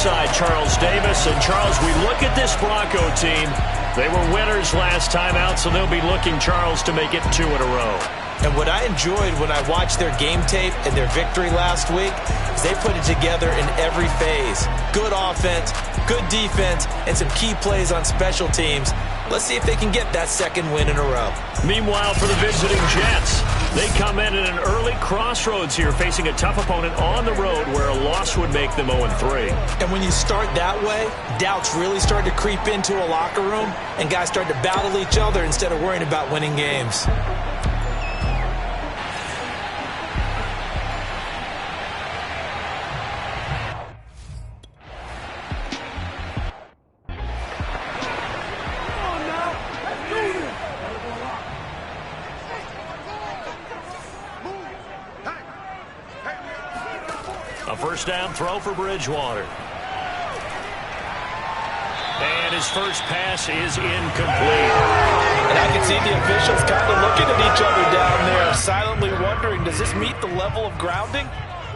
side, Charles Davis. And, Charles, we look at this Bronco team. They were winners last time out, so they'll be looking, Charles, to make it 2 in a row. And what I enjoyed when I watched their game tape and their victory last week is they put it together in every phase. Good offense, good defense, and some key plays on special teams. Let's see if they can get that 2nd win in a row. Meanwhile, for the visiting Jets, they come in at an early crossroads here, facing a tough opponent on the road where a loss would make them 0-3. And when you start that way, doubts really start to creep into a locker room, and guys start to battle each other instead of worrying about winning games. A first down throw for Bridgewater. And his first pass is incomplete. And I can see the officials kind of looking at each other down there, silently wondering, does this meet the level of grounding?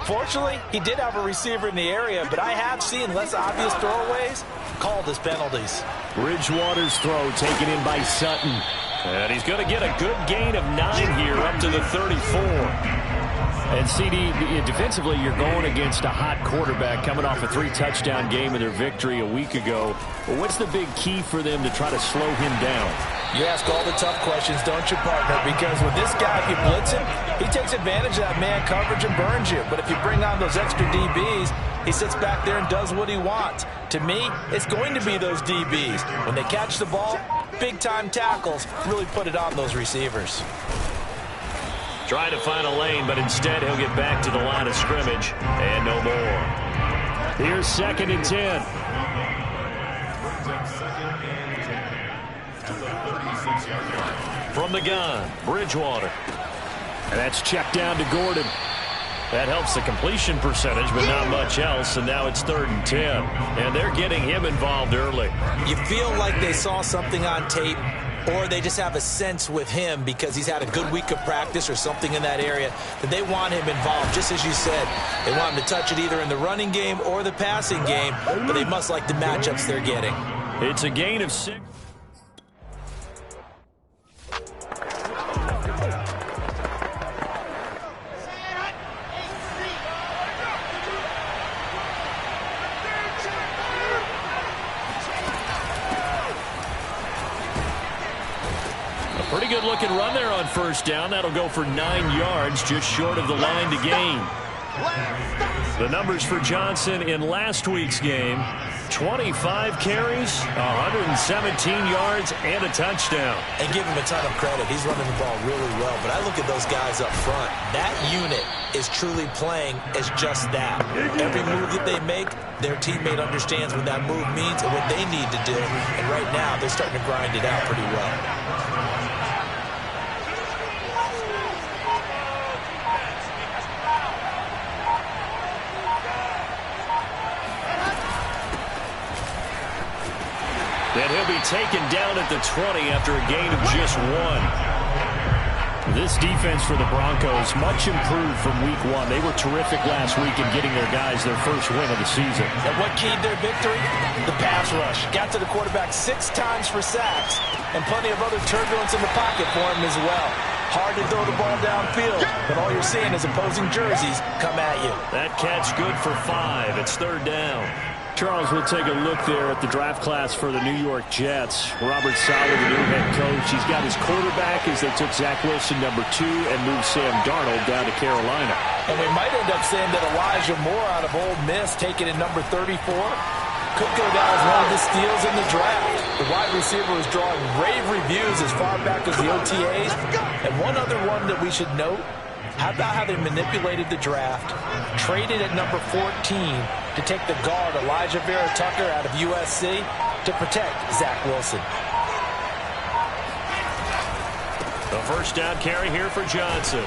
Fortunately, he did have a receiver in the area, but I have seen less obvious throwaways called as penalties. Bridgewater's throw taken in by Sutton. And he's going to get a good gain of 9 here up to the 34. And, CD, defensively, you're going against a hot quarterback coming off a 3-touchdown game in their victory a week ago. But what's the big key for them to try to slow him down? You ask all the tough questions, don't you, partner? Because with this guy, if you blitz him, he takes advantage of that man coverage and burns you. But if you bring on those extra DBs, he sits back there and does what he wants. To me, it's going to be those DBs. When they catch the ball, big-time tackles really put it on those receivers. Trying to find a lane, but instead he'll get back to the line of scrimmage and no more. Here's 2nd and 10. From the gun, Bridgewater. And that's checked down to Gordon. That helps the completion percentage, but not much else. And now it's 3rd and 10. And they're getting him involved early. You feel like they saw something on tape, or they just have a sense with him because he's had a good week of practice or something in that area that they want him involved. Just as you said, they want him to touch it either in the running game or the passing game, but they must like the matchups they're getting. It's a gain of 6. Pretty good looking run there on first down. That'll go for 9 yards, just short of the line to gain. The numbers for Johnson in last week's game: 25 carries, 117 yards, and a touchdown. And give him a ton of credit. He's running the ball really well. But I look at those guys up front. That unit is truly playing as just that. Every move that they make, their teammate understands what that move means and what they need to do. And right now, they're starting to grind it out pretty well. And he'll be taken down at the 20 after a gain of just 1. This defense for the Broncos, much improved from week 1. They were terrific last week in getting their guys their first win of the season. And what keyed their victory? The pass rush. Got to the quarterback 6 times for sacks, and plenty of other turbulence in the pocket for him as well. Hard to throw the ball downfield, but all you're seeing is opposing jerseys come at you. That catch good for 5. It's 3rd down. Charles, we'll take a look there at the draft class for the New York Jets. Robert Saleh, the new head coach, he's got his quarterback as they took Zach Wilson, number 2, and moved Sam Darnold down to Carolina. And we might end up saying that Elijah Moore out of Ole Miss, taken in number 34, could go down as one of the steals in the draft. The wide receiver was drawing rave reviews as far back as the OTAs. And one other one that we should note, how about how they manipulated the draft, traded at number 14 to take the guard Elijah Vera Tucker out of USC to protect Zach Wilson. The first down carry here for Johnson.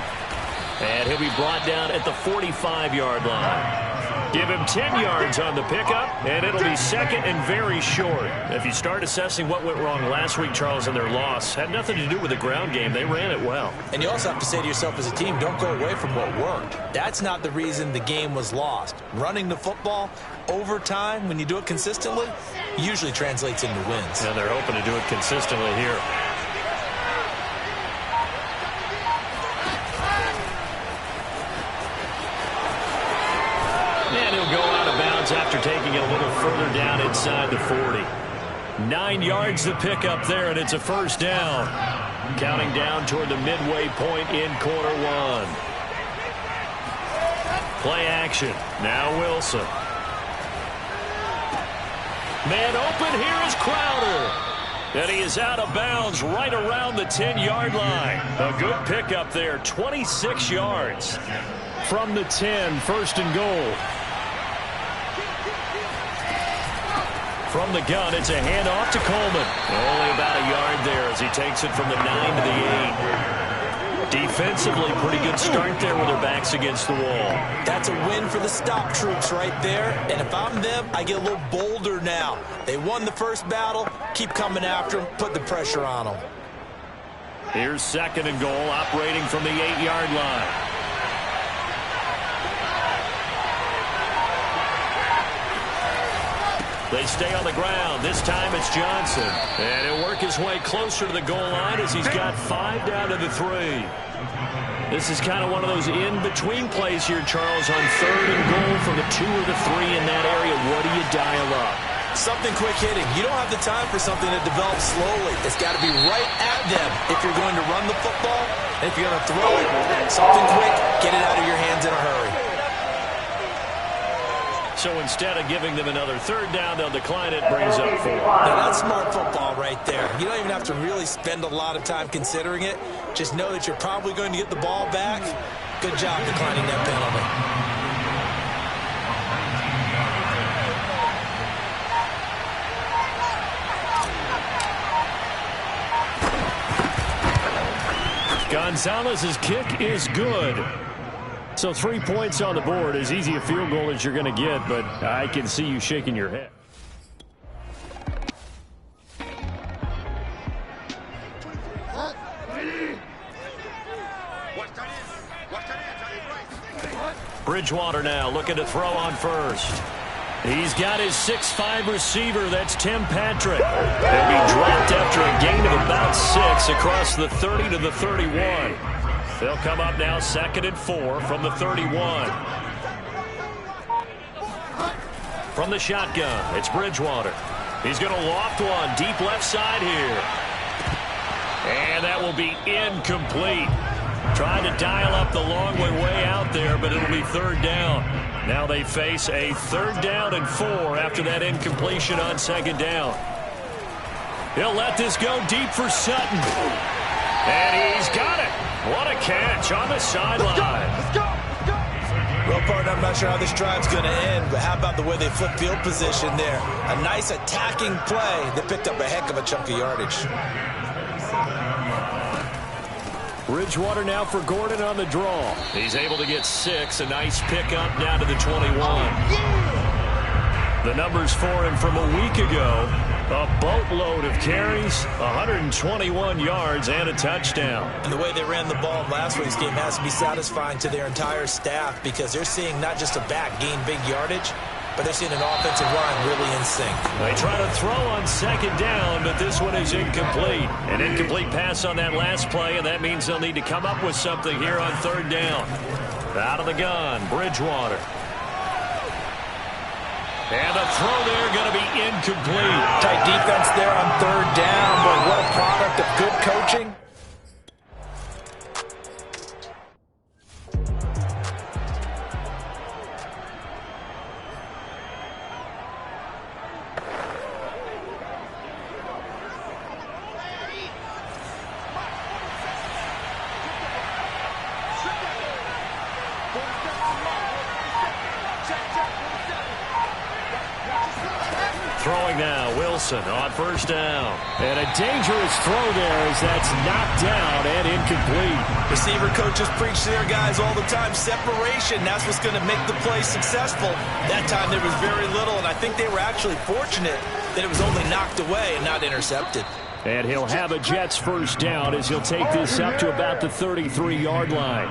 And he'll be brought down at the 45-yard line. Give him 10 yards on the pickup, and it'll be second and very short. If you start assessing what went wrong last week, Charles, in their loss, had nothing to do with the ground game. They ran it well. And you also have to say to yourself as a team, don't go away from what worked. That's not the reason the game was lost. Running the football over time, when you do it consistently, usually translates into wins. And they're hoping to do it consistently here. And he'll go out of bounds after taking it a little further down inside the 40. 9 yards to pick up there, and it's a first down. Counting down toward the midway point in quarter one. Play action. Now Wilson. Man open, here is Crowder. And he is out of bounds right around the 10-yard line. A good pickup there, 26 yards. From the 10, first and goal. From the gun, it's a handoff to Coleman. Only about a yard there as he takes it from the 9 to the 8. Defensively, pretty good start there with their backs against the wall. That's a win for the stop troops right there. And if I'm them, I get a little bolder now. They won the first battle. Keep coming after them. Put the pressure on them. Here's second and goal, operating from the 8-yard line. They stay on the ground. This time it's Johnson. And he'll work his way closer to the goal line as he's got 5 down to the 3. This is kind of one of those in-between plays here, Charles, on third and goal from the 2 or the 3 in that area. What do you dial up? Something quick hitting. You don't have the time for something that develops slowly. It's got to be right at them if you're going to run the football. And if you're going to throw it, something quick, get it out of your hands in a hurry. So instead of giving them another third down, they'll decline it, brings up 4. Now that's smart football right there. You don't even have to really spend a lot of time considering it. Just know that you're probably going to get the ball back. Good job declining that penalty. Gonzalez's kick is good. So 3 points on the board, as easy a field goal as you're going to get, but I can see you shaking your head. Bridgewater now looking to throw on first. He's got his 6'5" receiver. That's Tim Patrick. He'll be dropped after a gain of about 6 across the 30 to the 31. They'll come up now 2nd and 4 from the 31. From the shotgun, it's Bridgewater. He's going to loft one deep left side here. And that will be incomplete. Trying to dial up the long way out there, but it'll be third down. Now they face a 3rd down and 4 after that incompletion on 2nd down. He'll let this go deep for Sutton. And he's got it. What a catch on the sideline. Let's go. Well, partner, I'm not sure how this drive's going to end, but how about the way they flip field position there? A nice attacking play that picked up a heck of a chunk of yardage. Bridgewater now for Gordon on the draw. He's able to get 6. A nice pickup down to the 21. The numbers for him from a week ago. A boatload of carries, 121 yards, and a touchdown. And the way they ran the ball in last week's game has to be satisfying to their entire staff because they're seeing not just a back gain big yardage, but they're seeing an offensive line really in sync. They try to throw on 2nd down, but this one is incomplete. An incomplete pass on that last play, and that means they'll need to come up with something here on 3rd down. Out of the gun, Bridgewater. And the throw there going to be incomplete. Tight defense there on 3rd down, but what a product of good coaching. Throwing now, Wilson on first down. And a dangerous throw there as that's knocked down and incomplete. Receiver coaches preach to their guys all the time. Separation, that's what's going to make the play successful. That time there was very little, and I think they were actually fortunate that it was only knocked away and not intercepted. And he'll have a Jets first down as he'll take this up to about the 33-yard line.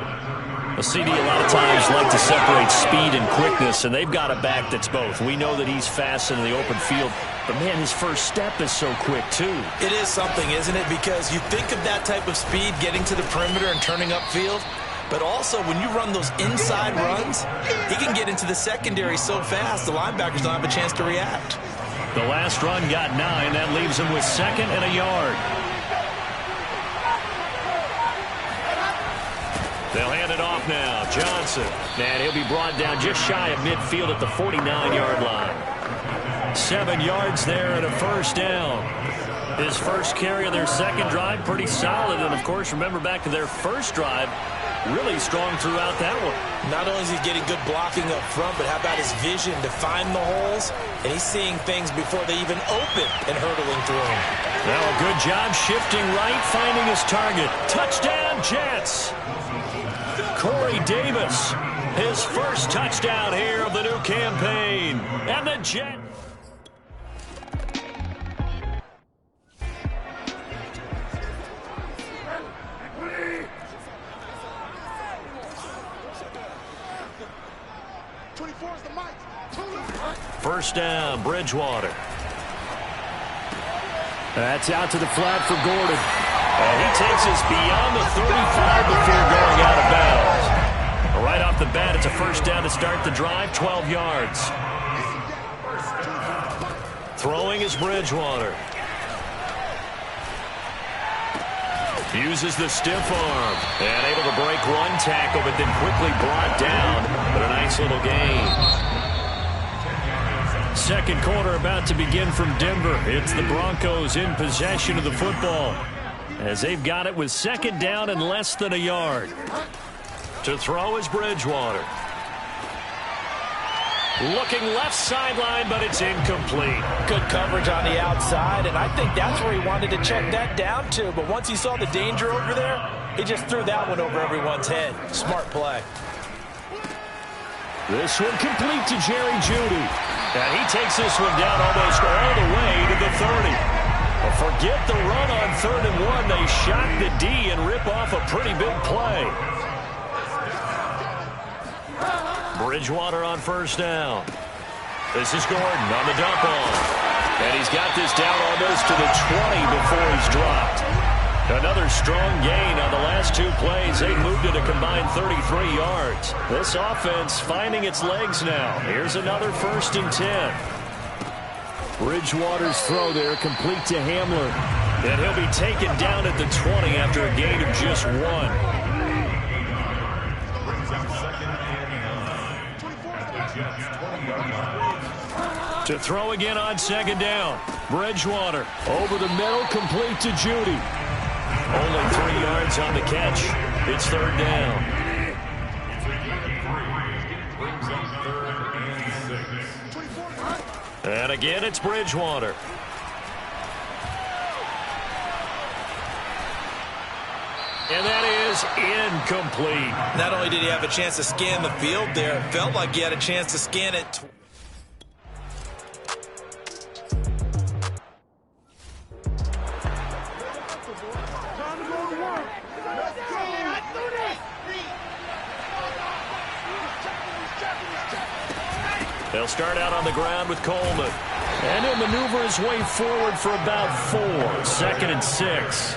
A CD a lot of times like to separate speed and quickness, and they've got a back that's both. We know that he's fast in the open field, but, man, his first step is so quick, too. It is something, isn't it? Because you think of that type of speed getting to the perimeter and turning upfield, but also when you run those inside runs, he can get into the secondary so fast the linebackers don't have a chance to react. The last run got 9. That leaves him with 2nd and a yard. They'll hand it off now. Johnson. And he'll be brought down just shy of midfield at the 49-yard line. 7 yards there and a first down. His first carry of their second drive, pretty solid. And, of course, remember back to their first drive, really strong throughout that one. Not only is he getting good blocking up front, but how about his vision to find the holes? And he's seeing things before they even open and hurdling through them. Now a good job shifting right, finding his target. Touchdown, Jets! Corey Davis, his first touchdown here of the new campaign. And the Jets. First down, Bridgewater. That's out to the flat for Gordon. And he takes us beyond the 35 before going out of bounds. Right off the bat, it's a first down to start the drive, 12 yards. Throwing is Bridgewater. Uses the stiff arm. And able to break one tackle, but then quickly brought down. But a nice little gain. Second quarter about to begin from Denver. It's the Broncos in possession of the football as they've got it with second down and less than a yard. To throw is Bridgewater. Looking left sideline, but it's incomplete. Good coverage on the outside, and I think that's where he wanted to check that down to. But once he saw the danger over there, he just threw that one over everyone's head. Smart play. This one complete to Jerry Jeudy. And he takes this one down almost all the way to the 30. Well, forget the run on 3rd and 1. They shock the D and rip off a pretty big play. Bridgewater on first down. This is Gordon on the dump off. And he's got this down almost to the 20 before he's dropped. Another strong gain on the last 2 plays. They moved it a combined 33 yards. This offense finding its legs now. Here's another 1st and 10. Bridgewater's throw there complete to Hamler. And he'll be taken down at the 20 after a gain of just 1. To throw again on second down. Bridgewater over the middle, complete to Jeudy. Only 3 yards on the catch. It's 3rd down. And again, it's Bridgewater. And that is incomplete. Not only did he have a chance to scan the field there, it felt like he had a chance to scan it. They'll start out on the ground with Coleman. And he'll maneuver his way forward for about 4. 2nd and 6.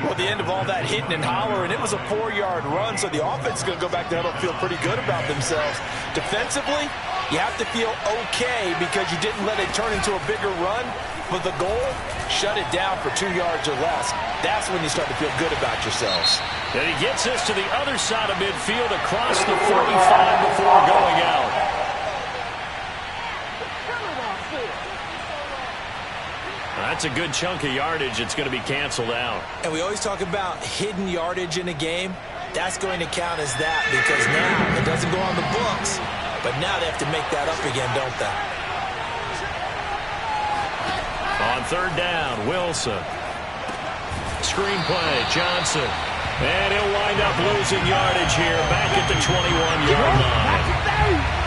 Well, at the end of all that hitting and hollering, it was a 4-yard run, so the offense is going to go back there and feel pretty good about themselves. Defensively, you have to feel okay because you didn't let it turn into a bigger run. But the goal, shut it down for 2 yards or less. That's when you start to feel good about yourselves. And he gets us to the other side of midfield across the 45 before going out. That's a good chunk of yardage. It's going to be canceled out. And we always talk about hidden yardage in a game. That's going to count as that because now it doesn't go on the books, but now they have to make that up again, don't they? On third down, Wilson. Screenplay, Johnson. And he'll wind up losing yardage here back at the 21-yard line.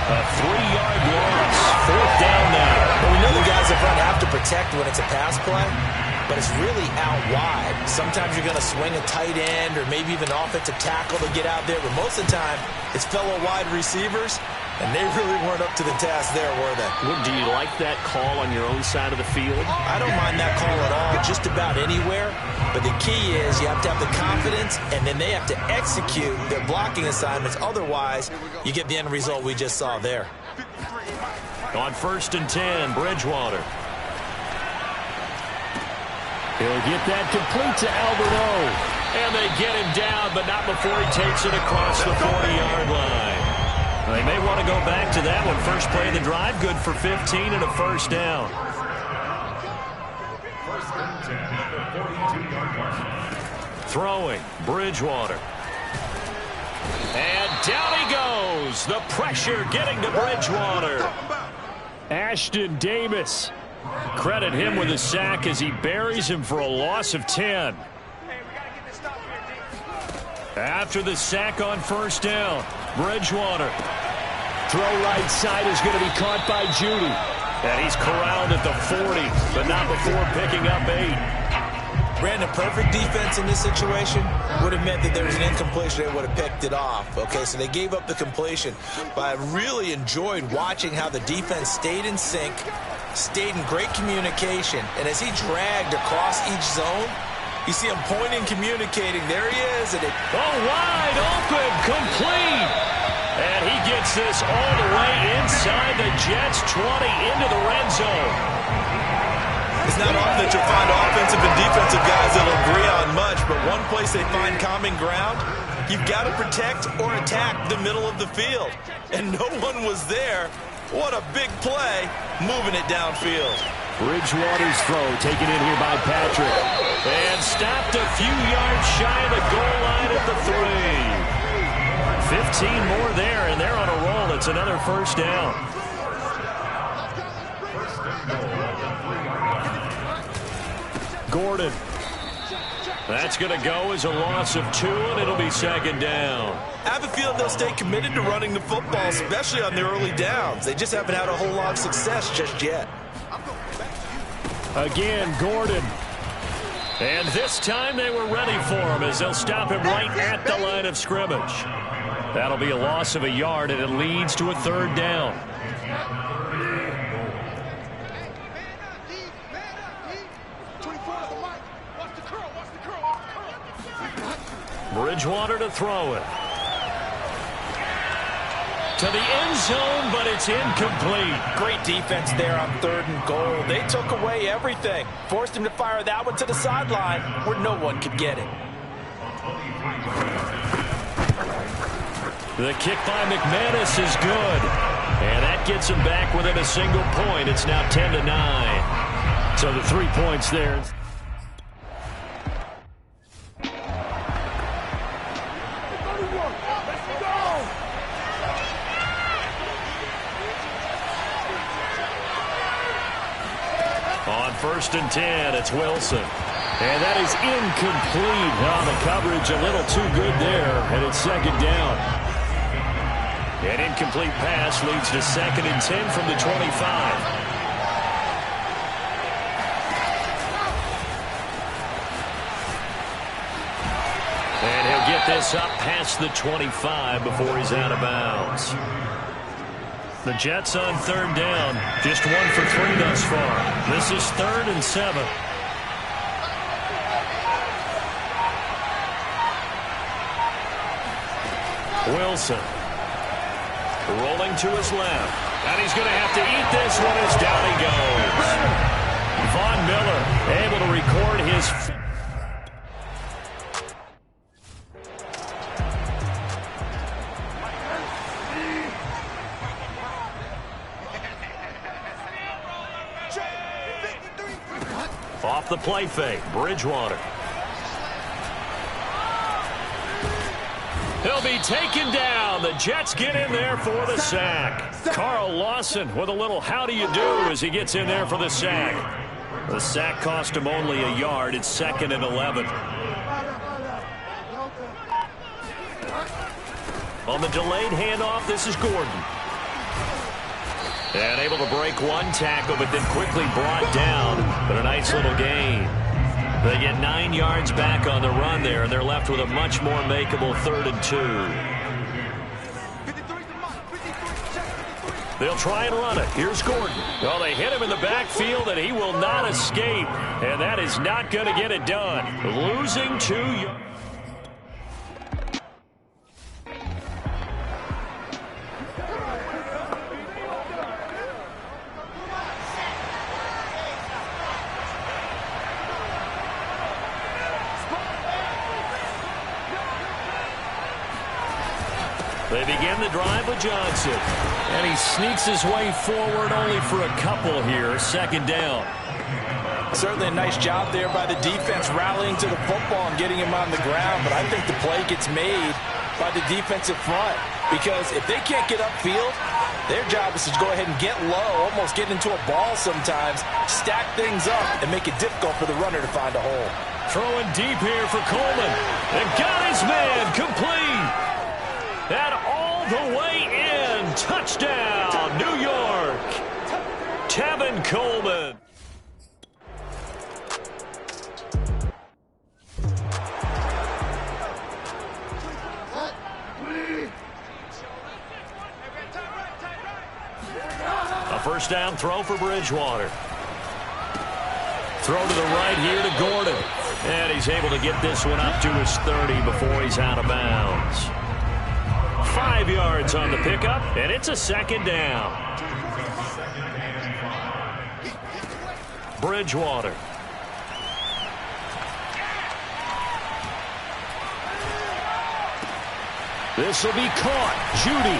A 3-yard loss. Fourth down now. Well, we know the guys up front have to protect when it's a pass play, but it's really out wide. Sometimes you're going to swing a tight end or maybe even offensive tackle to get out there, but most of the time it's fellow wide receivers, and they really weren't up to the task there, were they? Well, do you like that call on your own side of the field? I don't mind that call at all, just about anywhere. But the key is you have to have the confidence, and then they have to execute their blocking assignments. Otherwise, you get the end result we just saw there. On 1st and 10, Bridgewater. He'll get that complete to Alberto. And they get him down, but not before he takes it across the 40-yard line. They may want to go back to that one. First play of the drive, good for 15 and a first down. Throwing, Bridgewater. And down he goes. The pressure getting to Bridgewater. Ashton Davis. Credit him with a sack as he buries him for a loss of 10. After the sack on first down, Bridgewater. Throw right side is going to be caught by Judy. And he's corralled at the 40, but not before picking up 8. Brandon, perfect defense in this situation would have meant that there was an incompletion. They would have picked it off. Okay, so they gave up the completion. But I really enjoyed watching how the defense stayed in sync, stayed in great communication. And as he dragged across each zone, you see him pointing, communicating. There he is. And wide open, complete. And he gets this all the way inside the Jets' 20 into the red zone. It's not often that you'll find offensive and defensive guys that'll agree on much, but one place they find common ground, you've got to protect or attack the middle of the field. And no one was there. What a big play, moving it downfield. Bridgewater's throw taken in here by Patrick. And stopped a few yards shy of the goal line at the 3. 15 more there, and they're on a roll. It's another first down. Gordon. That's going to go as a loss of 2, and it'll be second down. I have a feeling they'll stay committed to running the football, especially on their early downs. They just haven't had a whole lot of success just yet. Again, Gordon. And this time they were ready for him as they'll stop him right at the line of scrimmage. That'll be a loss of a yard, and it leads to a third down. Bridgewater to throw it. To the end zone, but it's incomplete. Great defense there on 3rd and goal. They took away everything. Forced him to fire that one to the sideline where no one could get it. The kick by McManus is good. And that gets him back within a single point. It's now 10-9. So the 3 points there. On 1st and 10, it's Wilson. And that is incomplete. Oh, the coverage a little too good there, and it's second down. An incomplete pass leads to 2nd and 10 from the 25. And he'll get this up past the 25 before he's out of bounds. The Jets on 3rd down. Just 1 for 3 thus far. This is 3rd and 7. Wilson. Rolling to his left. And he's going to have to eat this one as down he goes. Von Miller able to record his... Off the play fake, Bridgewater. He'll be taken down. The Jets get in there for the sack. Carl Lawson with a little how do you do as he gets in there for the sack. The sack cost him only a yard. It's 2nd and 11. On the delayed handoff, this is Gordon. And able to break one tackle, but then quickly brought down. But a nice little gain. They get 9 yards back on the run there, and they're left with a much more makeable 3rd and 2. They'll try and run it. Here's Gordon. Well, they hit him in the backfield, and he will not escape. And that is not going to get it done. Losing 2 yards. They begin the drive with Johnson. And he sneaks his way forward only for a couple here. 2nd down. Certainly a nice job there by the defense rallying to the football and getting him on the ground. But I think the play gets made by the defensive front. Because if they can't get upfield, their job is to go ahead and get low, almost get into a ball sometimes, stack things up, and make it difficult for the runner to find a hole. Throwing deep here for Coleman. And got his man complete. And all the way in. Touchdown, New York. Tevin Coleman. A first down throw for Bridgewater. Throw to the right here to Gordon. And he's able to get this one up to his 30 before he's out of bounds. 5 yards on the pickup, and it's a 2nd down. Bridgewater. This will be caught. Judy.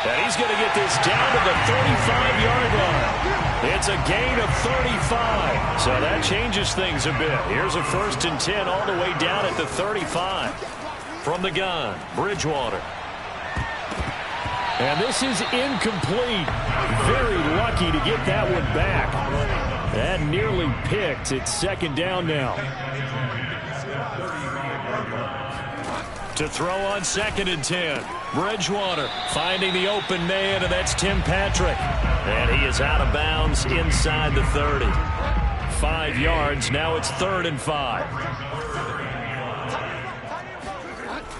And he's going to get this down to the 35-yard line. It's a gain of 35. So that changes things a bit. Here's a 1st and 10 all the way down at the 35. From the gun, Bridgewater. And this is incomplete. Very lucky to get that one back. That nearly picked. It's 2nd down now. To throw on 2nd and 10. Bridgewater finding the open man, and that's Tim Patrick. And he is out of bounds inside the 30. 5 yards. Now it's 3rd and 5.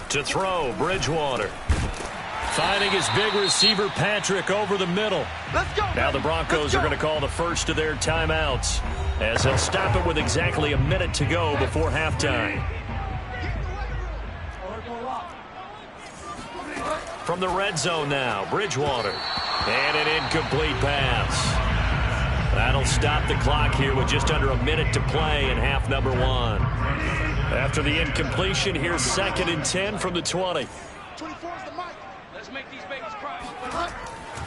To throw, Bridgewater. Finding his big receiver, Patrick, over the middle. Now the Broncos are going to call the first of their timeouts as they'll stop it with exactly a minute to go before halftime. From the red zone now, Bridgewater. And an incomplete pass. That'll stop the clock here with just under a minute to play in half number 1. After the incompletion, here's 2nd and 10 from the 20.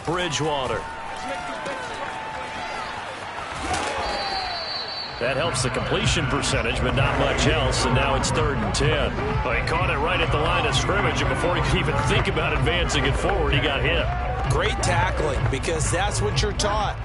Bridgewater. That helps the completion percentage, but not much else, and now it's 3rd and 10. Well, he caught it right at the line of scrimmage, and before he could even think about advancing it forward, he got hit. Great tackling, because that's what you're taught.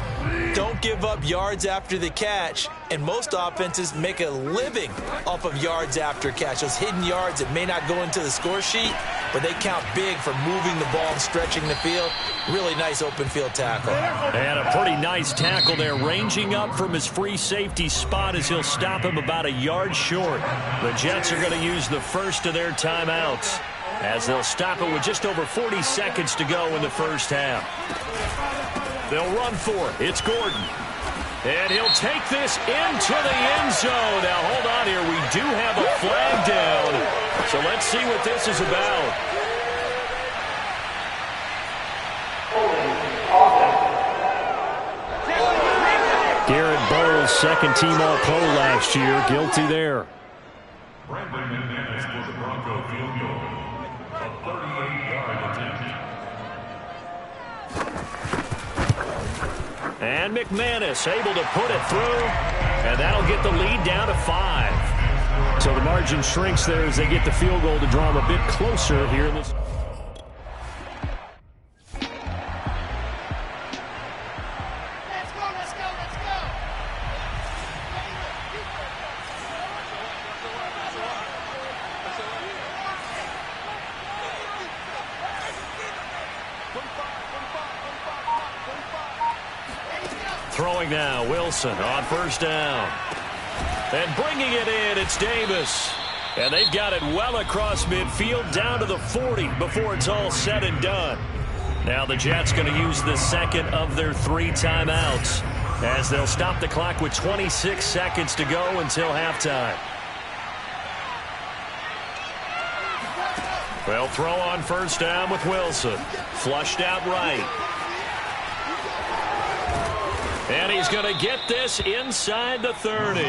Don't give up yards after the catch, and most offenses make a living off of yards after catch. Those hidden yards that may not go into the score sheet, but they count big for moving the ball and stretching the field. Really nice open field tackle. And a pretty nice tackle there, ranging up from his free safety spot as he'll stop him about a yard short. The Jets are going to use the first of their timeouts as they'll stop it with just over 40 seconds to go in the first half. They'll run for it. It's Gordon. And he'll take this into the end zone. Now, hold on here. We do have a flag down. So let's see what this is about. Garrett Bowles, second-team All-Pro last year. Guilty there. Brandon McManus for the Bronco field goal. A 38-yard attempt. And McManus able to put it through. And that'll get the lead down to 5. So the margin shrinks there as they get the field goal to draw them a bit closer here in this. Throwing now, Wilson on first down. And bringing it in, it's Davis. And they've got it well across midfield down to the 40 before it's all said and done. Now the Jets going to use the second of their 3 timeouts as they'll stop the clock with 26 seconds to go until halftime. They'll throw on first down with Wilson. Flushed out right. And he's going to get this inside the 30.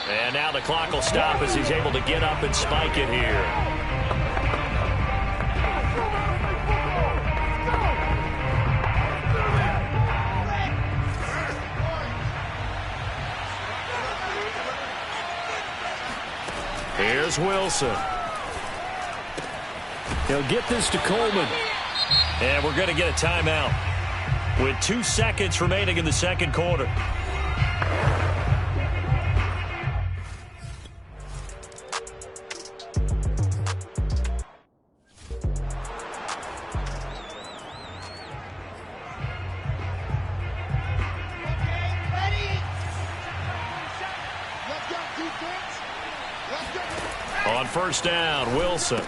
And now the clock will stop as he's able to get up and spike it here. Here's Wilson. He'll get this to Coleman. And we're going to get a timeout with 2 seconds remaining in the second quarter. On first down, Wilson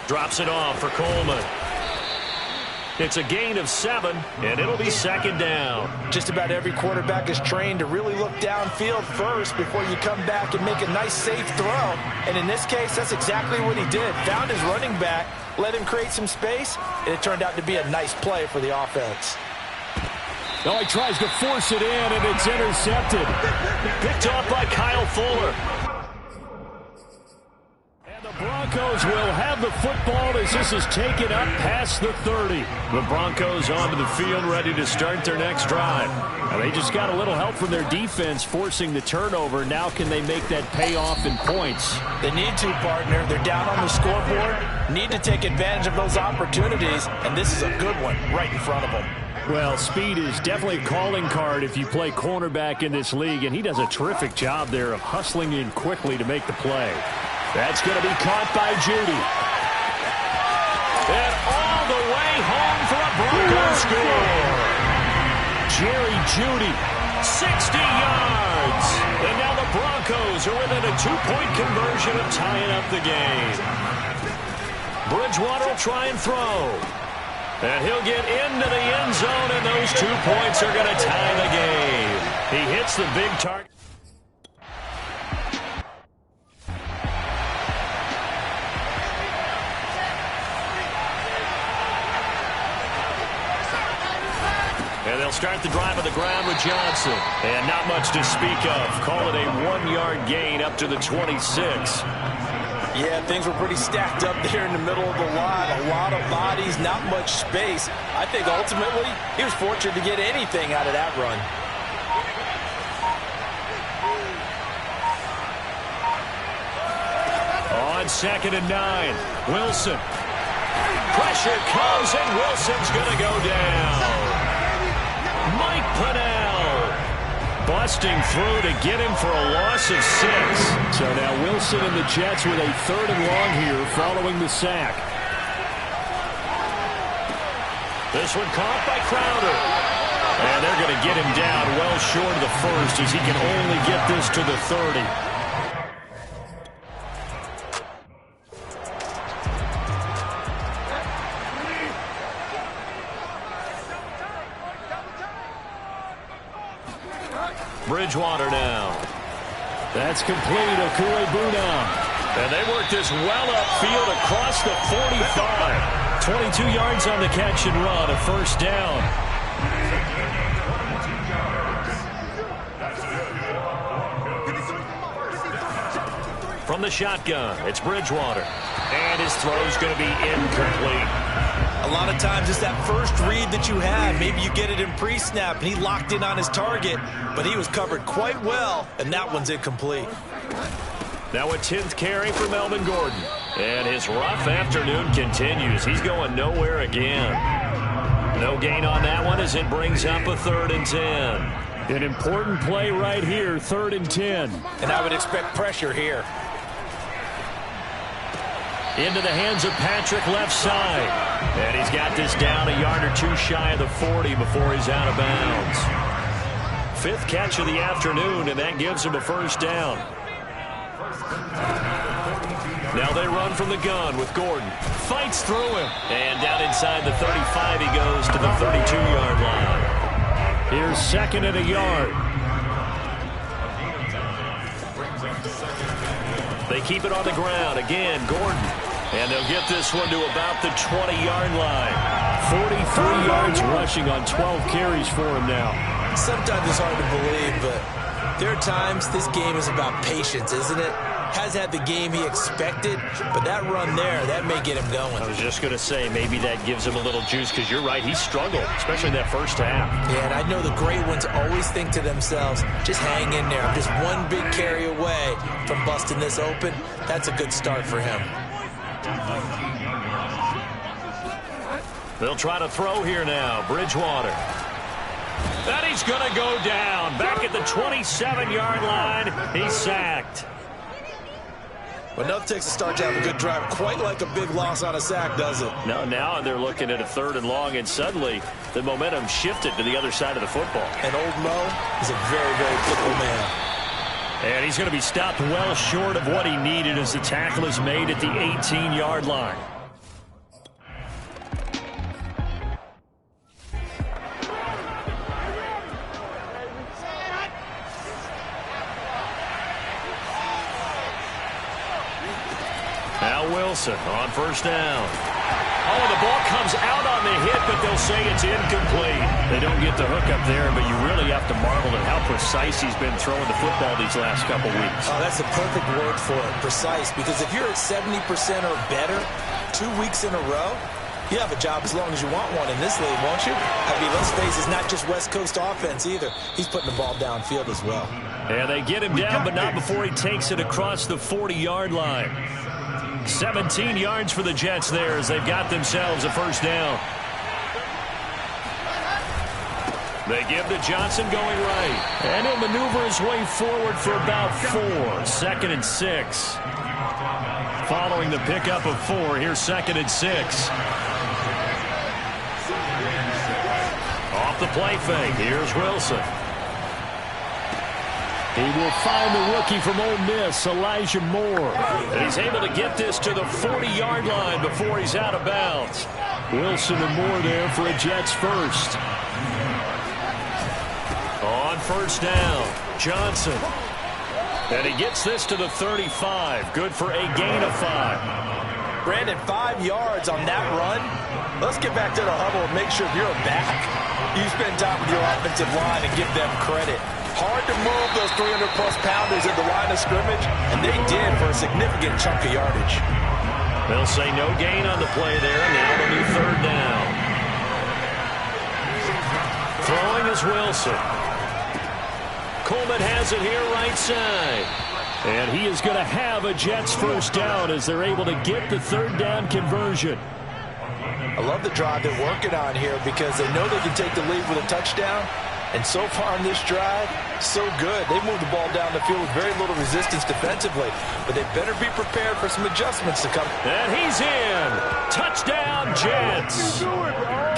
drops it off for Coleman. It's a gain of 7, and it'll be second down. Just about every quarterback is trained to really look downfield first before you come back and make a nice, safe throw. And in this case, that's exactly what he did. Found his running back, let him create some space, and it turned out to be a nice play for the offense. Oh, he tries to force it in, and it's intercepted. Picked off by Kyle Fuller. Broncos will have the football as this is taken up past the 30. The Broncos onto the field ready to start their next drive. Now they just got a little help from their defense forcing the turnover. Now can they make that pay off in points? They need to, partner. They're down on the scoreboard. Need to take advantage of those opportunities, and this is a good one right in front of them. Well, speed is definitely a calling card if you play cornerback in this league, and he does a terrific job there of hustling in quickly to make the play. That's going to be caught by Jeudy. And all the way home for a Broncos score. Jerry Jeudy, 60 yards. And now the Broncos are within a 2-point conversion of tying up the game. Bridgewater will try and throw. And he'll get into the end zone, and those 2 points are going to tie the game. He hits the big target. And they'll start the drive on the ground with Johnson. And not much to speak of. Call it a 1-yard gain up to the 26. Yeah, things were pretty stacked up there in the middle of the line. A lot of bodies, not much space. I think ultimately he was fortunate to get anything out of that run. On 2nd and 9, Wilson. Pressure comes, and Wilson's going to go down. Mike Pennell busting through to get him for a loss of 6. So now Wilson and the Jets with a 3rd and long here following the sack. This one caught by Crowder. And they're going to get him down well short of the 1st as he can only get this to the 30. Bridgewater now. That's complete. Okuegbuna. And they work this well upfield across the 45. 22 yards on the catch and run. A first down. From the shotgun, it's Bridgewater. And his throw's going to be incomplete. A lot of times it's that first read that you have. Maybe you get it in pre-snap, and he locked in on his target, but he was covered quite well, and that one's incomplete. Now a 10th carry for Melvin Gordon. And his rough afternoon continues. He's going nowhere again. No gain on that one as it brings up a 3rd and 10. An important play right here, 3rd and 10. And I would expect pressure here. Into the hands of Patrick left side. And he's got this down a yard or two shy of the 40 before he's out of bounds. 5th catch of the afternoon, and that gives him a first down. Now they run from the gun with Gordon. Fights through him. And down inside the 35 he goes to the 32-yard line. Here's 2nd and a yard. They keep it on the ground. Again, Gordon. And they'll get this one to about the 20-yard line. 43 yards rushing on 12 carries for him now. Sometimes it's hard to believe, but there are times this game is about patience, isn't it? Hasn't had the game he expected, but that run there, that may get him going. I was just going to say, maybe that gives him a little juice, because you're right, he struggled, especially in that first half. Yeah, and I know the great ones always think to themselves, just hang in there. I'm just one big carry away from busting this open. That's a good start for him. They'll try to throw here now. Bridgewater. And he's going to go down. Back at the 27-yard line. He's sacked. Well, nothing takes a start to have a good drive. Quite like a big loss on a sack, does it? No, now they're looking at a 3rd and long, and suddenly the momentum shifted to the other side of the football. And old Mo is a very, very fickle man. And he's going to be stopped well short of what he needed as the tackle is made at the 18-yard line. Now Wilson on first down. Oh, the ball comes out on the hit, but they'll say it's incomplete. They don't get the hook up there, but you really have to marvel at how precise he's been throwing the football these last couple weeks. Oh, that's the perfect word for it, precise, because if you're at 70% or better 2 weeks in a row, you have a job as long as you want one in this league, won't you? I mean, let's face it, it's not just West Coast offense either. He's putting the ball downfield as well. And they get him down, but not before he takes it across the 40-yard line. 17 yards for the Jets there as they've got themselves a first down. They give to Johnson going right. And he'll maneuver his way forward for about 4. 2nd and 6. Following the pickup of 4, here's 2nd and 6. Off the play fake, here's Wilson. He will find the rookie from Ole Miss, Elijah Moore. And he's able to get this to the 40-yard line before he's out of bounds. Wilson and Moore there for a Jets first. On first down, Johnson. And he gets this to the 35. Good for a gain of 5. Brandon, 5 yards on that run. Let's get back to the huddle and make sure if you're a back, you spend time with your offensive line and give them credit. Hard to move those 300-plus pounders at the line of scrimmage, and they did for a significant chunk of yardage. They'll say no gain on the play there. Now the new 3rd down. Throwing is Wilson. Coleman has it here right side. And he is going to have a Jets first down as they're able to get the 3rd down conversion. I love the drive they're working on here because they know they can take the lead with a touchdown. And so far in this drive, so good. They moved the ball down the field with very little resistance defensively. But they better be prepared for some adjustments to come. And he's in. Touchdown, Jets.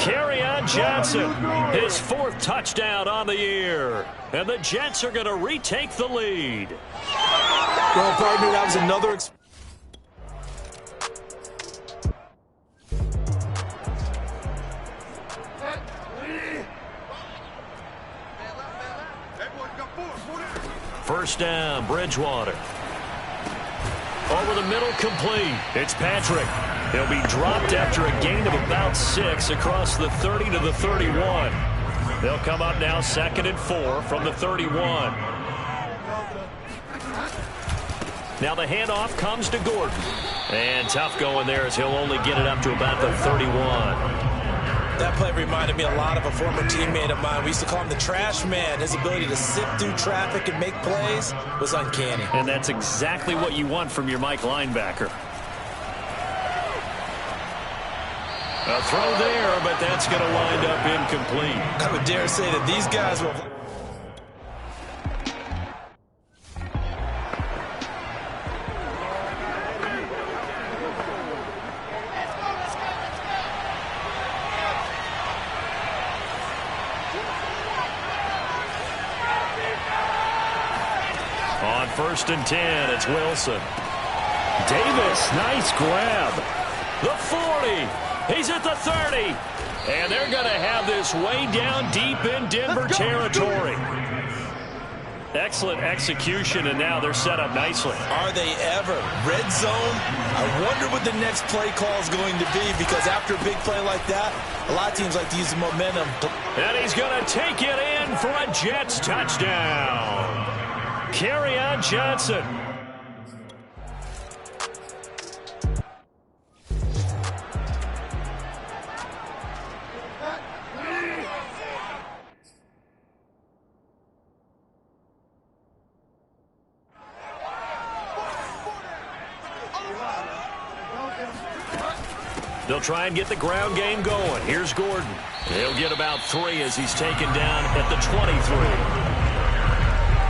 Kerryon Johnson, his 4th touchdown on the year. And the Jets are going to retake the lead. Well, partner, that was another... First down, Bridgewater. Over the middle, complete. It's Patrick. He'll be dropped after a gain of about 6 across the 30 to the 31. They'll come up now 2nd and 4 from the 31. Now the handoff comes to Gordon. And tough going there as he'll only get it up to about the 31. That play reminded me a lot of a former teammate of mine. We used to call him the trash man. His ability to sift through traffic and make plays was uncanny. And that's exactly what you want from your Mike linebacker. A throw there, but that's going to wind up incomplete. I would dare say that these guys will... 1st and 10. It's Wilson. Davis, nice grab. The 40. He's at the 30. And they're going to have this way down deep in Denver territory. Excellent execution, and now they're set up nicely. Are they ever? Red zone? I wonder what the next play call is going to be, because after a big play like that, a lot of teams like to use the momentum. And he's going to take it in for a Jets touchdown. Kerryon Johnson. They'll try and get the ground game going. Here's Gordon. He'll get about 3 as he's taken down at the 23.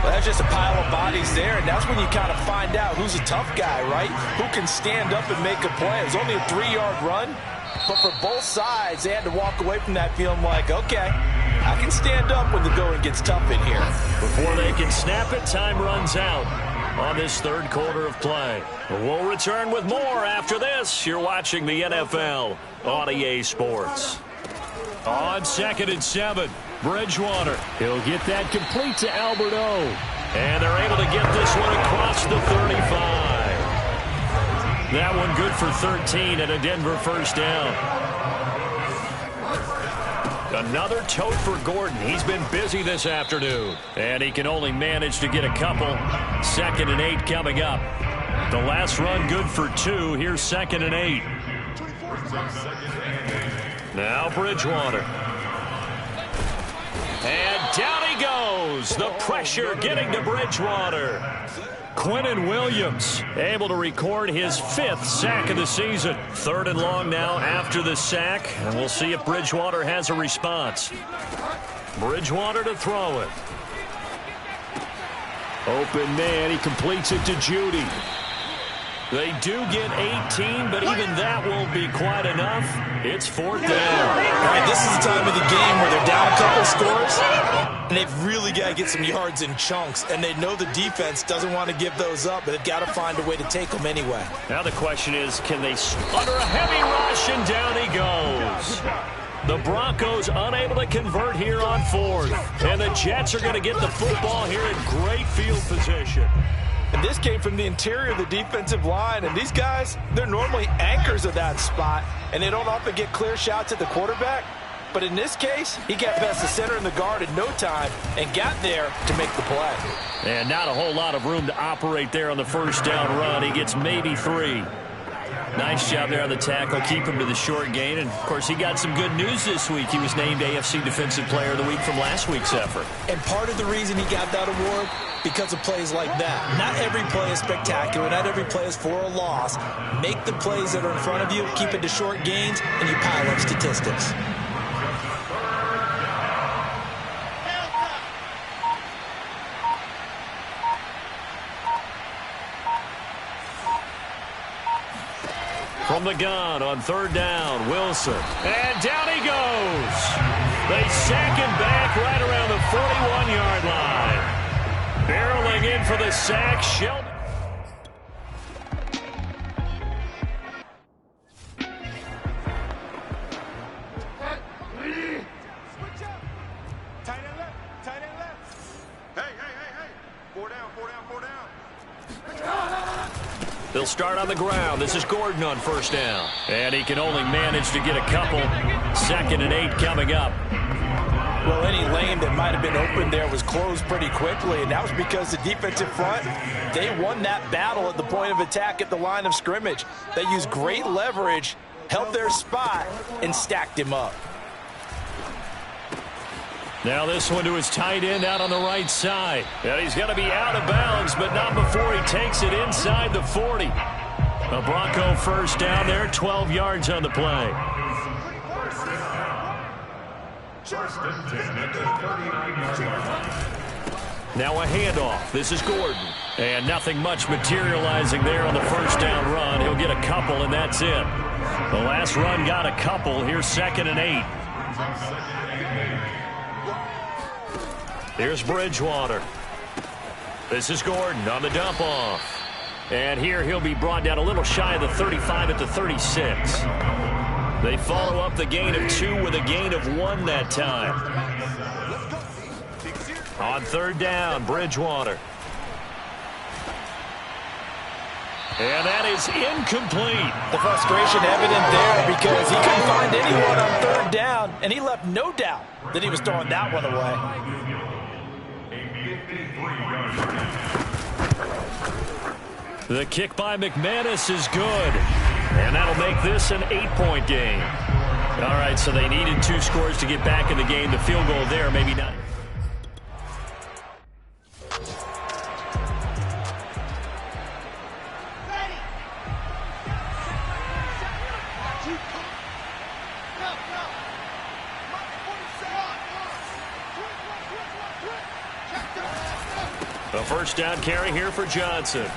Well, that's just a pile of bodies there, and that's when you kind of find out who's a tough guy, right? Who can stand up and make a play. It was only a 3-yard run, but for both sides, they had to walk away from that feeling like, okay, I can stand up when the going gets tough in here. Before they can snap it, time runs out on this third quarter of play. We'll return with more after this. You're watching the NFL on EA Sports. On 2nd and 7, Bridgewater. He'll get that complete to Albert O. And they're able to get this one across the 35. That one good for 13 and a Denver first down. Another tote for Gordon. He's been busy this afternoon. And he can only manage to get a couple. 2nd and 8 coming up. The last run good for 2. Here's 2nd and 8. Now Bridgewater. And down he goes. The pressure getting to Bridgewater. Quinnen Williams able to record his 5th sack of the season. 3rd and long now after the sack. And we'll see if Bridgewater has a response. Bridgewater to throw it. Open man. He completes it to Judy. They do get 18, but even that won't be quite enough. It's 4th down. All right, this is the time of the game where they're down a couple scores, and they've really got to get some yards in chunks, and they know the defense doesn't want to give those up, but they've got to find a way to take them anyway. Now the question is, can they under a heavy rush, and down he goes. The Broncos unable to convert here on 4th, and the Jets are going to get the football here in great field position. And this came from the interior of the defensive line. And these guys, they're normally anchors of that spot. And they don't often get clear shots at the quarterback. But in this case, he got past the center and the guard in no time and got there to make the play. And not a whole lot of room to operate there on the first down run. He gets maybe 3. Nice job there on the tackle. Keep him to the short gain. And, of course, he got some good news this week. He was named AFC Defensive Player of the Week from last week's effort. And part of the reason he got that award, because of plays like that. Not every play is spectacular. Not every play is for a loss. Make the plays that are in front of you, keep it to short gains, and you pile up statistics. From the gun on 3rd down, Wilson. And down he goes. They sack him back right around the 41-yard line. Barreling in for the sack, Shelton. Tight end left. Hey. 4 down. They'll start on the ground. This is Gordon on 1st down. And he can only manage to get a couple. 2nd and 8 coming up. Well, any lane that might have been open there was closed pretty quickly, and that was because the defensive front, they won that battle at the point of attack at the line of scrimmage. They used great leverage, held their spot, and stacked him up. Now this one to his tight end out on the right side. And he's going to be out of bounds, but not before he takes it inside the 40. A Bronco first down there, 12 yards on the play. Now a handoff. This is Gordon. And nothing much materializing there on the first down run. He'll get a couple, and that's it. The last run got a couple. Here's 2nd and 8. Here's Bridgewater. This is Gordon on the dump off. And here he'll be brought down a little shy of the 35 at the 36. They follow up the gain of 2 with a gain of 1 that time. On third down, Bridgewater. And that is incomplete. The frustration evident there because he couldn't find anyone on third down, and he left no doubt that he was throwing that one away. The kick by McManus is good. And that'll make this an 8-point game. All right, so they needed 2 scores to get back in the game. The field goal there, maybe not. A first down carry here for Johnson.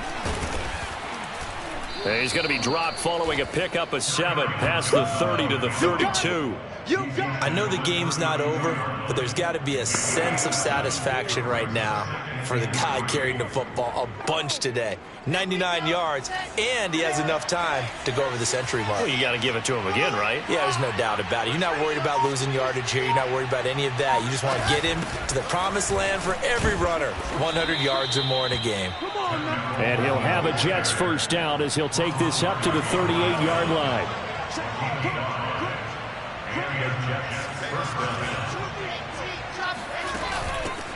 And he's going to be dropped following a pickup of 7 past the 30 to the 32. I know the game's not over, but there's got to be a sense of satisfaction right now for the guy carrying the football a bunch today. 99 yards, and he has enough time to go over the century mark. Well, you got to give it to him again, right? Yeah, there's no doubt about it. You're not worried about losing yardage here. You're not worried about any of that. You just want to get him to the promised land for every runner. 100 yards or more in a game. And he'll have a Jets first down as he'll take this up to the 38-yard line.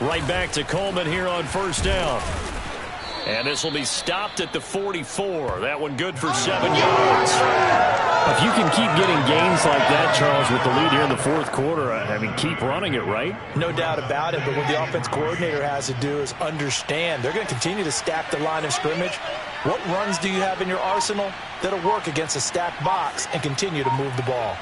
Right back to Coleman here on first down. And this will be stopped at the 44. That one good for 7 yards. If you can keep getting gains like that, Charles, with the lead here in the fourth quarter, I mean, keep running it, right? No doubt about it, but what the offense coordinator has to do is understand they're going to continue to stack the line of scrimmage. What runs do you have in your arsenal that'll work against a stacked box and continue to move the ball?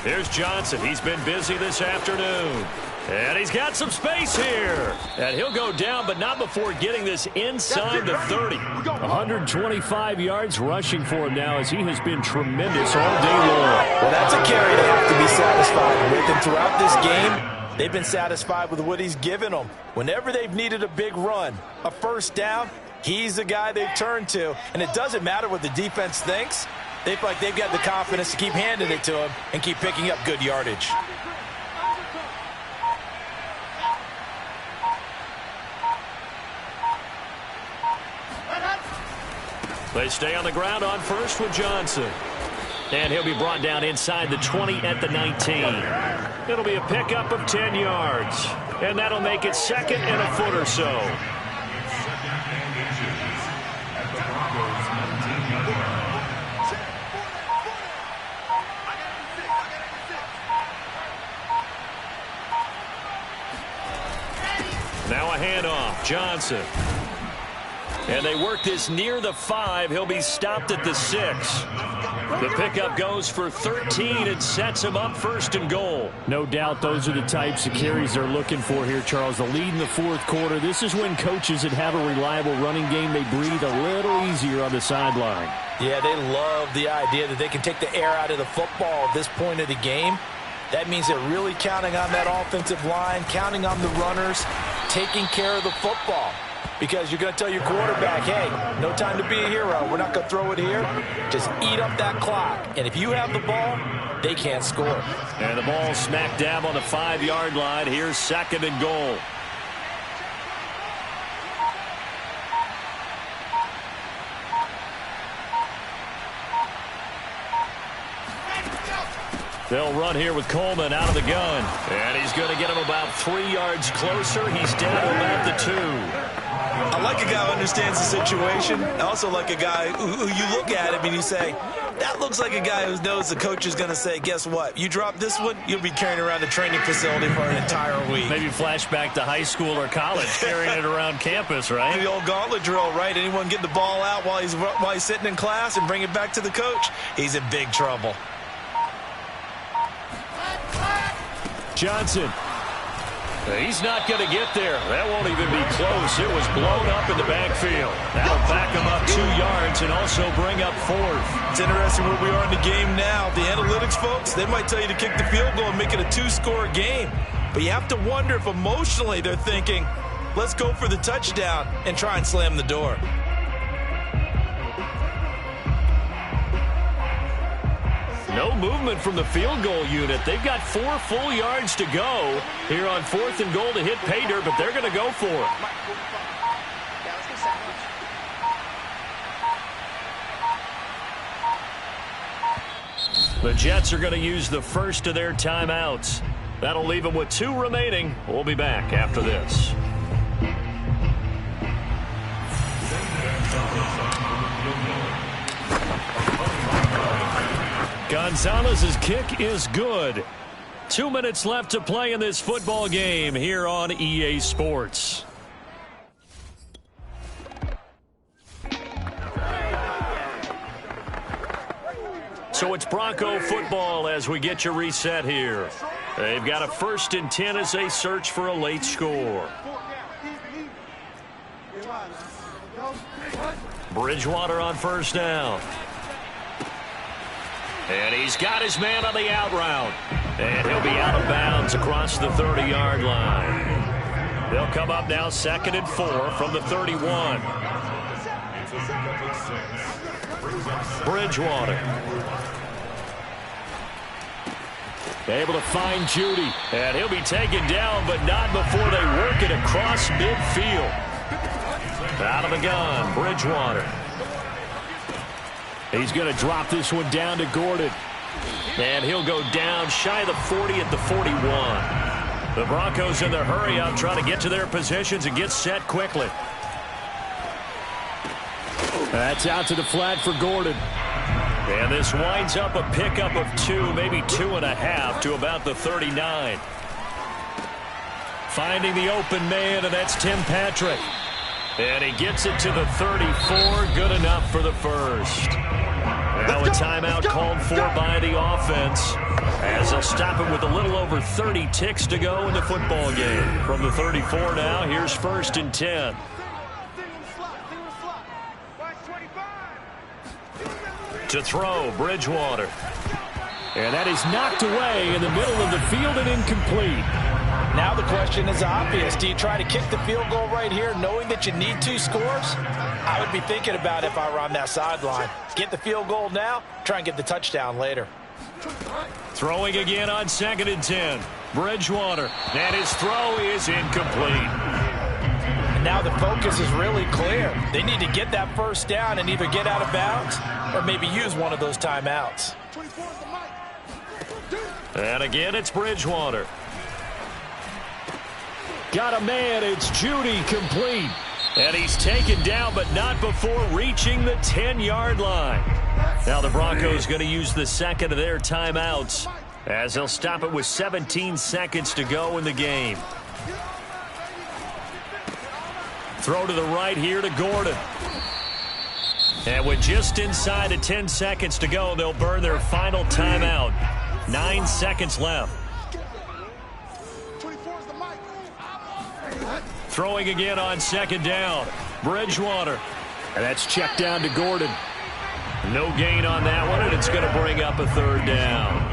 Here's Johnson. He's been busy this afternoon. And he's got some space here. And he'll go down, but not before getting this inside the 30. 125 yards rushing for him now as he has been tremendous all day long. Well, that's a carry they have to be satisfied with. And throughout this game, they've been satisfied with what he's given them. Whenever they've needed a big run, a first down, he's the guy they've turned to. And it doesn't matter what the defense thinks. They feel like they've got the confidence to keep handing it to him and keep picking up good yardage. They stay on the ground on first with Johnson. And he'll be brought down inside the 20 at the 19. It'll be a pickup of 10 yards. And that'll make it second and a foot or so. Now a handoff. Johnson. And they work this near the 5. He'll be stopped at the 6. The pickup goes for 13 and sets him up first and goal. No doubt those are the types of carries they're looking for here, Charles. The lead in the fourth quarter. This is when coaches that have a reliable running game, they breathe a little easier on the sideline. Yeah, they love the idea that they can take the air out of the football at this point of the game. That means they're really counting on that offensive line, counting on the runners, taking care of the football. Because you're going to tell your quarterback, hey, no time to be a hero. We're not going to throw it here. Just eat up that clock. And if you have the ball, they can't score. And the ball smack dab on the 5-yard line. Here's second and goal. They'll run here with Coleman out of the gun. And he's going to get him about 3 yards closer. He's down about the 2. I like a guy who understands the situation. I also like a guy who you look at him and you say, that looks like a guy who knows the coach is going to say, guess what? You drop this one, you'll be carrying around the training facility for an entire week. Maybe flashback to high school or college, carrying it around campus, right? The old gauntlet drill, right? Anyone get the ball out while he's sitting in class and bring it back to the coach? He's in big trouble. Johnson. He's not going to get there. That won't even be close. It was blown up in the backfield. That'll back him up 2 yards and also bring up 4th. It's interesting where we are in the game now. The analytics folks, they might tell you to kick the field goal and make it a 2-score game. But you have to wonder if emotionally they're thinking, let's go for the touchdown and try and slam the door. No movement from the field goal unit. They've got 4 full yards to go here on 4th and goal to hit pay dirt, but they're going to go for it. The Jets are going to use the first of their timeouts. That'll leave them with 2 remaining. We'll be back after this. Gonzalez's kick is good. 2 minutes left to play in this football game here on EA Sports. So it's Bronco football as we get you reset here. They've got a 1st and 10 as they search for a late score. Bridgewater on 1st down. And he's got his man on the out route. And he'll be out of bounds across the 30-yard line. They'll come up now 2nd and 4 from the 31. Bridgewater. Able to find Judy. And he'll be taken down, but not before they work it across midfield. Out of the gun, Bridgewater. He's going to drop this one down to Gordon. And he'll go down shy of the 40 at the 41. The Broncos in their hurry up trying to get to their positions and get set quickly. That's out to the flat for Gordon. And this winds up a pickup of 2, maybe 2.5 to about the 39. Finding the open man, and that's Tim Patrick. And he gets it to the 34, good enough for the first. Now a timeout called for by the offense as they'll stop it with a little over 30 ticks to go in the football game. From the 34 now, here's 1st and 10. To throw, Bridgewater. And that is knocked away in the middle of the field and incomplete. Now the question is obvious. Do you try to kick the field goal right here knowing that you need 2 scores? I would be thinking about it if I were on that sideline. Get the field goal now, try and get the touchdown later. Throwing again on 2nd and 10. Bridgewater. And his throw is incomplete. And now the focus is really clear. They need to get that 1st down and either get out of bounds or maybe use one of those timeouts. And again, it's Bridgewater. Got a man, it's Judy, complete. And he's taken down, but not before reaching the 10-yard line. Now the Broncos going to use the 2nd of their timeouts as they'll stop it with 17 seconds to go in the game. Throw to the right here to Gordon. And with just inside of 10 seconds to go, they'll burn their final timeout. 9 seconds left. Throwing again on 2nd down. Bridgewater. And that's checked down to Gordon. No gain on that one, and it's going to bring up a 3rd down.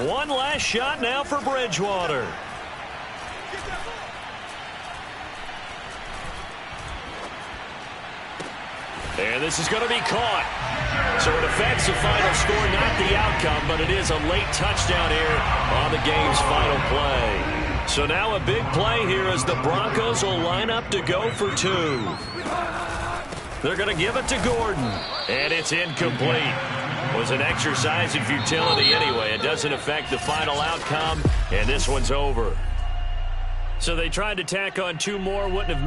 One last shot now for Bridgewater. And this is going to be caught. So it affects the final score, not the outcome, but it is a late touchdown here on the game's final play. So now a big play here as the Broncos will line up to go for 2. They're going to give it to Gordon, and it's incomplete. It was an exercise in futility anyway. It doesn't affect the final outcome, and this one's over. So they tried to tack on 2 more, wouldn't have